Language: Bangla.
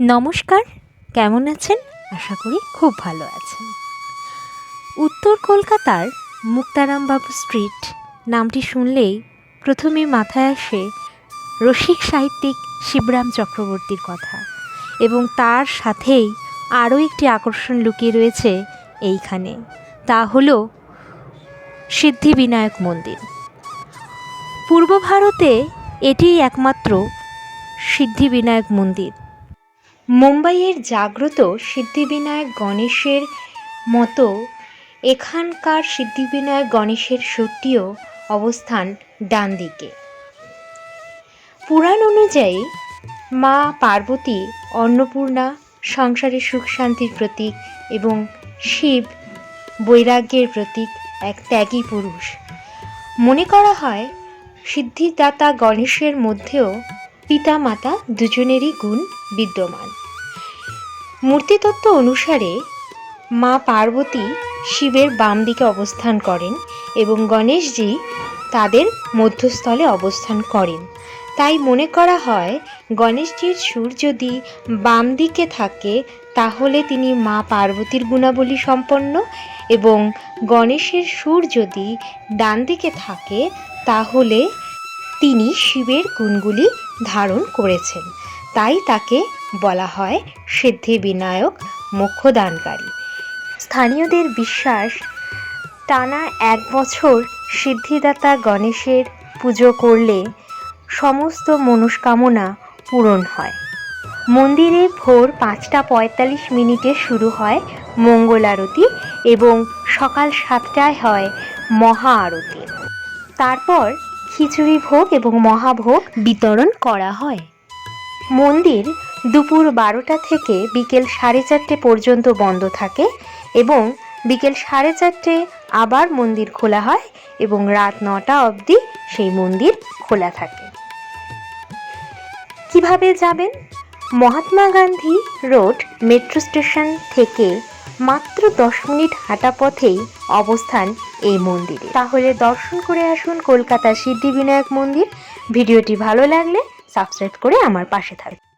নমস্কার, কেমন আছেন? আশা করি খুব ভালো আছেন। উত্তর কলকাতার মুক্তারামবাবু স্ট্রিট নামটি শুনলেই প্রথমে মাথায় আসে রসিক সাহিত্যিক শিবরাম চক্রবর্তীর কথা, এবং তার সাথেই আরও একটি আকর্ষণ লুকিয়ে রয়েছে এইখানে, তা হলো সিদ্ধিবিনায়ক মন্দির। পূর্ব ভারতে এটিই একমাত্র সিদ্ধিবিনায়ক মন্দির। মুম্বাইয়ের জাগ্রত সিদ্ধিবিনায়ক গণেশের মতো এখানকার সিদ্ধিবিনায়ক গণেশের সুরটিও অবস্থান ডান দিকে। পুরাণ অনুযায়ী মা পার্বতী অন্নপূর্ণা সংসারের সুখ শান্তির প্রতীক এবং শিব বৈরাগ্যের প্রতীক, এক ত্যাগী পুরুষ। মনে করা হয় সিদ্ধিদাতা গণেশের মধ্যেও পিতা মাতা দুজনেরই গুণ বিদ্যমান। মূর্তিতত্ত্ব অনুসারে মা পার্বতী শিবের বাম দিকে অবস্থান করেন এবং গণেশজি তাদের মধ্যস্থলে অবস্থান করেন। তাই মনে করা হয় গণেশজির সুর যদি বাম দিকে থাকে তাহলে তিনি মা পার্বতীর গুণাবলী সম্পন্ন, এবং গণেশের সুর যদি ডান দিকে থাকে তাহলে তিনি শিবের গুণগুলি ধারণ করেছেন। তাই তাকে বলা হয় সিদ্ধিবিনায়ক, মোক্ষদানকারী। স্থানীয়দের বিশ্বাস, টানা 1 বছর সিদ্ধিদাতা গণেশের পুজো করলে সমস্ত মনস্কামনা পূরণ হয়। মন্দিরে ভোর 5:45 শুরু হয় মঙ্গল আরতি এবং সকাল 7টায় হয় মহা আরতি। তারপর খিচুড়ি ভোগ এবং মহাভোগ বিতরণ করা হয়। মন্দির দুপুর 12টা থেকে বিকেল 4:30 পর্যন্ত বন্ধ থাকে এবং বিকেল 4:30 আবার মন্দির খোলা হয় এবং রাত 9টা অবধি সেই মন্দির খোলা থাকে। কিভাবে যাবেন? Mahatma Gandhi road metro station থেকে মাত্র 10 মিনিট হাঁটা পথেই অবস্থান এই মন্দিরে। তাহলে দর্শন করে আসুন কলকাতা সিদ্ধিবিনায়ক মন্দির। ভিডিওটি ভালো লাগলে সাবস্ক্রাইব করে আমার পাশে থাকবেন।